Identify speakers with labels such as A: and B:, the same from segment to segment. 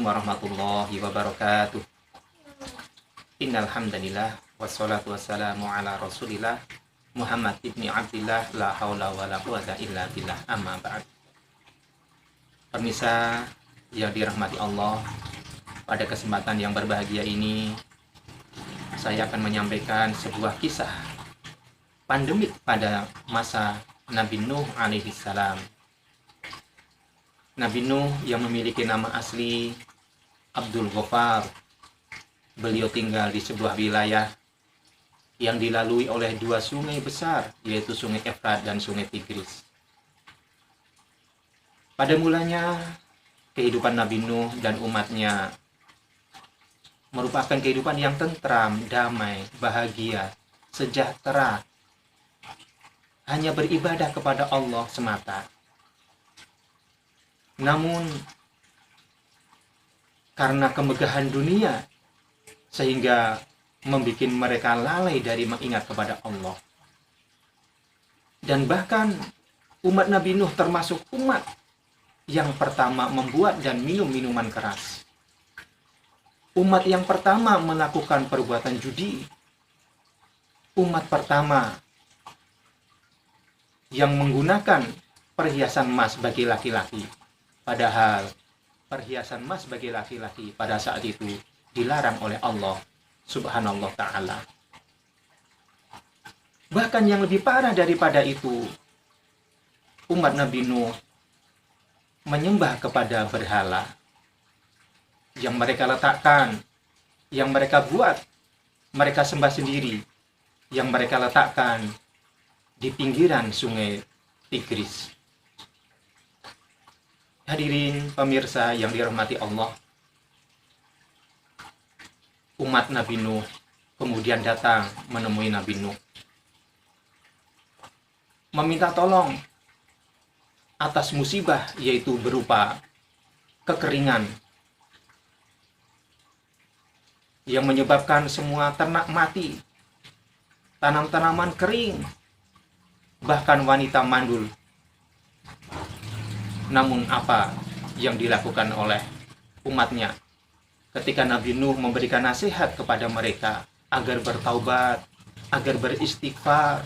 A: warahmatullahi wabarakatuh. Innal hamdalillah wassalatu wassalamu ala Rasulillah Muhammad ibni Abdillah la haula wala quwata illa billah, amma ba'd. Pemirsa yang dirahmati Allah, pada kesempatan yang berbahagia ini saya akan menyampaikan sebuah kisah pandemik pada masa Nabi Nuh alaihi salam. Nabi Nuh yang memiliki nama asli Abdul Ghaffar, beliau tinggal di sebuah wilayah yang dilalui oleh dua sungai besar, yaitu Sungai Efrat dan Sungai Tigris. Pada mulanya, kehidupan Nabi Nuh dan umatnya merupakan kehidupan yang tentram, damai, bahagia, sejahtera, hanya beribadah kepada Allah semata. Namun, karena kemegahan dunia, sehingga membuat mereka lalai dari mengingat kepada Allah. Dan bahkan umat Nabi Nuh termasuk umat yang pertama membuat dan minum minuman keras. Umat yang pertama melakukan perbuatan judi. Umat pertama yang menggunakan perhiasan emas bagi laki-laki. Padahal perhiasan emas bagi laki-laki pada saat itu dilarang oleh Allah Subhanallah Ta'ala. Bahkan yang lebih parah daripada itu, umat Nabi Nuh menyembah kepada berhala yang mereka letakkan, yang mereka buat, mereka sembah sendiri, yang mereka letakkan di pinggiran Sungai Tigris. Hadirin pemirsa yang dirahmati Allah, umat Nabi Nuh kemudian datang menemui Nabi Nuh, meminta tolong atas musibah, yaitu berupa kekeringan yang menyebabkan semua ternak mati, tanam-tanaman kering, bahkan wanita mandul. Namun apa yang dilakukan oleh umatnya ketika Nabi Nuh memberikan nasihat kepada mereka agar bertaubat, agar beristighfar?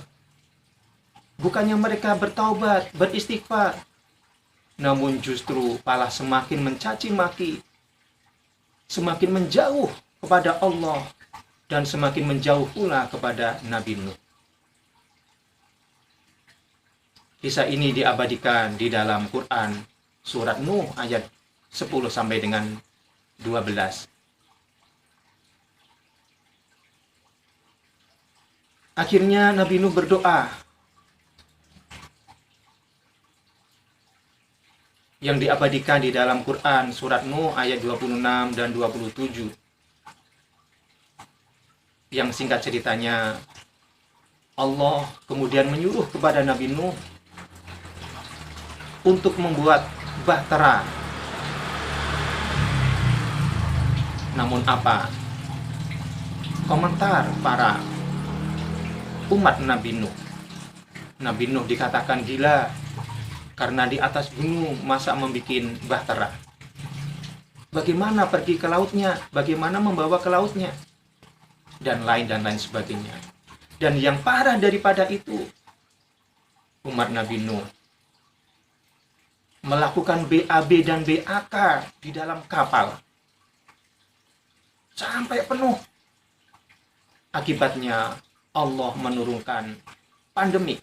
A: Bukannya mereka bertaubat, beristighfar, namun justru malah semakin mencaci maki, semakin menjauh kepada Allah, dan semakin menjauh pula kepada Nabi Nuh. Kisah ini diabadikan di dalam Quran surat Nuh ayat 10 sampai dengan 12. Akhirnya Nabi Nuh berdoa yang diabadikan di dalam Quran surat Nuh ayat 26 dan 27. Yang singkat ceritanya, Allah kemudian menyuruh kepada Nabi Nuh untuk membuat bahtera. Namun apa komentar para umat Nabi Nuh? Nabi Nuh dikatakan gila karena di atas gunung masa membuat bahtera. Bagaimana pergi ke lautnya? Bagaimana membawa ke lautnya? Dan lain sebagainya. Dan yang parah daripada itu, umat Nabi Nuh melakukan BAB dan BAK di dalam kapal sampai penuh. Akibatnya Allah menurunkan pandemik,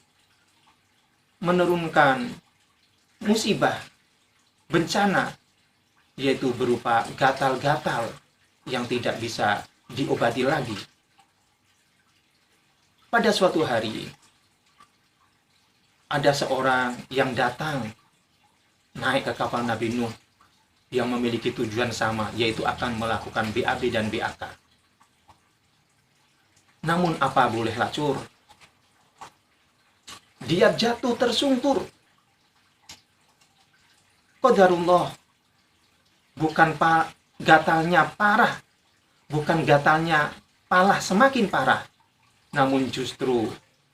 A: menurunkan musibah, bencana, yaitu berupa gatal-gatal yang tidak bisa diobati lagi. Pada suatu hari, ada seorang yang datang naik ke kapal Nabi Nuh yang memiliki tujuan sama, yaitu akan melakukan BAB dan BAK. Namun apa boleh lacur? Dia jatuh tersungkur. Qadarullah, bukan gatalnya parah, bukan gatalnya malah semakin parah, namun justru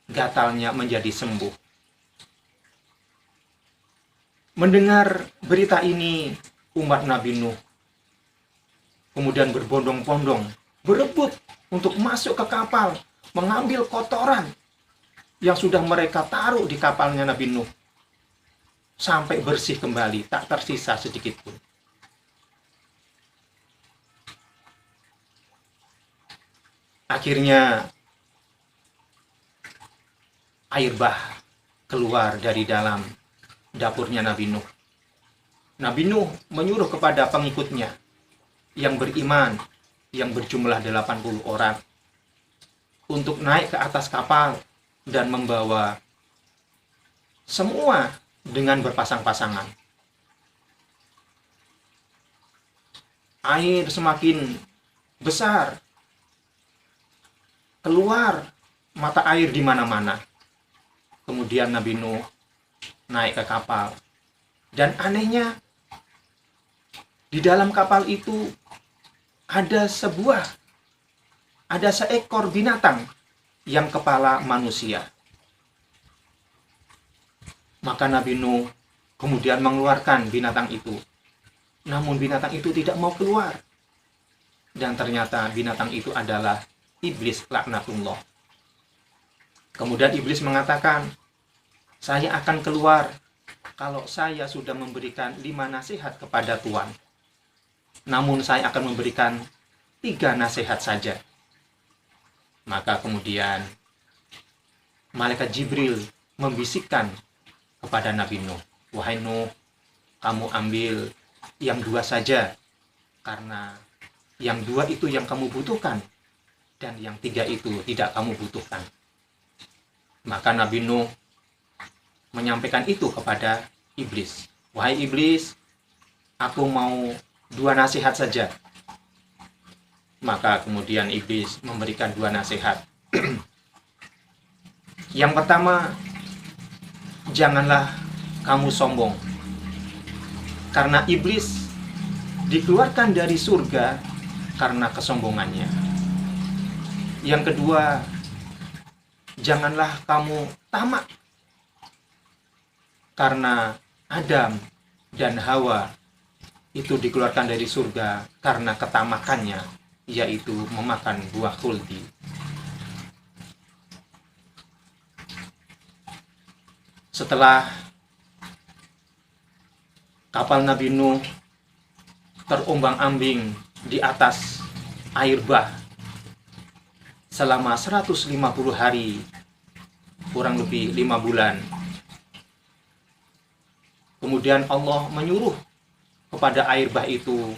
A: gatalnya menjadi sembuh. Mendengar berita ini, umat Nabi Nuh kemudian berbondong-bondong, berebut untuk masuk ke kapal, mengambil kotoran yang sudah mereka taruh di kapalnya Nabi Nuh, sampai bersih kembali, tak tersisa sedikit pun. Akhirnya air bah keluar dari dalam dapurnya Nabi Nuh. Nabi Nuh menyuruh kepada pengikutnya yang beriman, yang berjumlah 80 orang, untuk naik ke atas kapal dan membawa semua dengan berpasang-pasangan. Air semakin besar, keluar mata air di mana-mana. Kemudian Nabi Nuh naik ke kapal. Dan anehnya, di dalam kapal itu ada seekor binatang yang kepala manusia. Maka Nabi Nuh kemudian mengeluarkan binatang itu. Namun binatang itu tidak mau keluar. Dan ternyata binatang itu adalah iblis laknatullah. Kemudian iblis mengatakan, saya akan keluar kalau saya sudah memberikan 5 nasihat kepada Tuhan. Namun saya akan memberikan 3 nasihat saja. Maka kemudian malaikat Jibril membisikkan kepada Nabi Nuh, wahai Nuh, kamu ambil yang 2 saja, karena yang 2 itu yang kamu butuhkan, dan yang 3 itu tidak kamu butuhkan. Maka Nabi Nuh menyampaikan itu kepada iblis. Wahai iblis, aku mau 2 nasihat saja. Maka kemudian iblis memberikan 2 nasihat. Yang pertama, janganlah kamu sombong. Karena iblis dikeluarkan dari surga karena kesombongannya. Yang kedua, janganlah kamu tamak. Karena Adam dan Hawa itu dikeluarkan dari surga karena ketamakannya, yaitu memakan buah khuldi. Setelah kapal Nabi Nuh terombang-ambing di atas air bah selama 150 hari, kurang lebih 5 bulan. Kemudian Allah menyuruh kepada air bah itu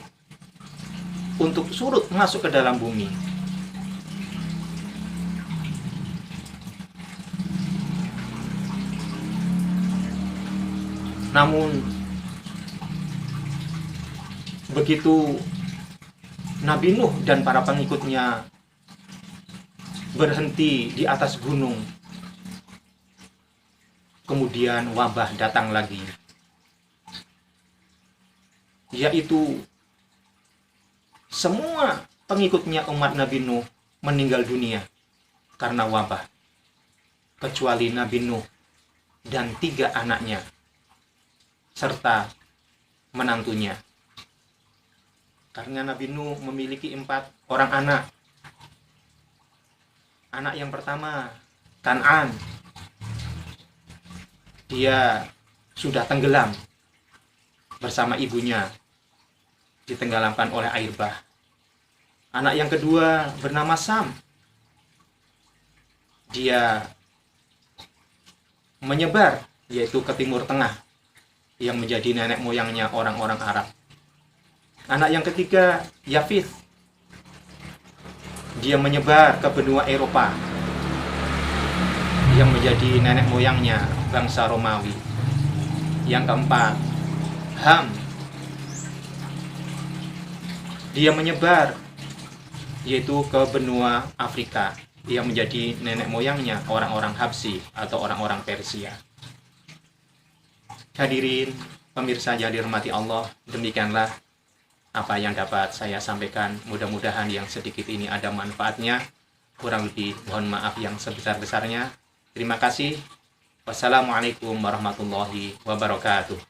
A: untuk surut masuk ke dalam bumi. Namun begitu Nabi Nuh dan para pengikutnya berhenti di atas gunung, kemudian wabah datang lagi, yaitu semua pengikutnya umat Nabi Nuh meninggal dunia karena wabah, kecuali Nabi Nuh dan 3 anaknya serta menantunya. Karena Nabi Nuh memiliki 4 orang anak. Anak yang pertama, Kan'an. Dia sudah tenggelam bersama ibunya, ditenggelamkan oleh air bah. Anak yang kedua bernama Sam. Dia menyebar, yaitu ke Timur Tengah, yang menjadi nenek moyangnya orang-orang Arab. Anak yang ketiga, Yafith. Dia menyebar ke benua Eropa, yang menjadi nenek moyangnya bangsa Romawi. Yang keempat, Ham. Dia menyebar, yaitu ke benua Afrika, yang menjadi nenek moyangnya orang-orang Habsyi atau orang-orang Persia. Hadirin pemirsa yang dirahmati Allah, demikianlah apa yang dapat saya sampaikan. Mudah-mudahan yang sedikit ini ada manfaatnya. Kurang lebih mohon maaf yang sebesar-besarnya. Terima kasih. Wassalamualaikum warahmatullahi wabarakatuh.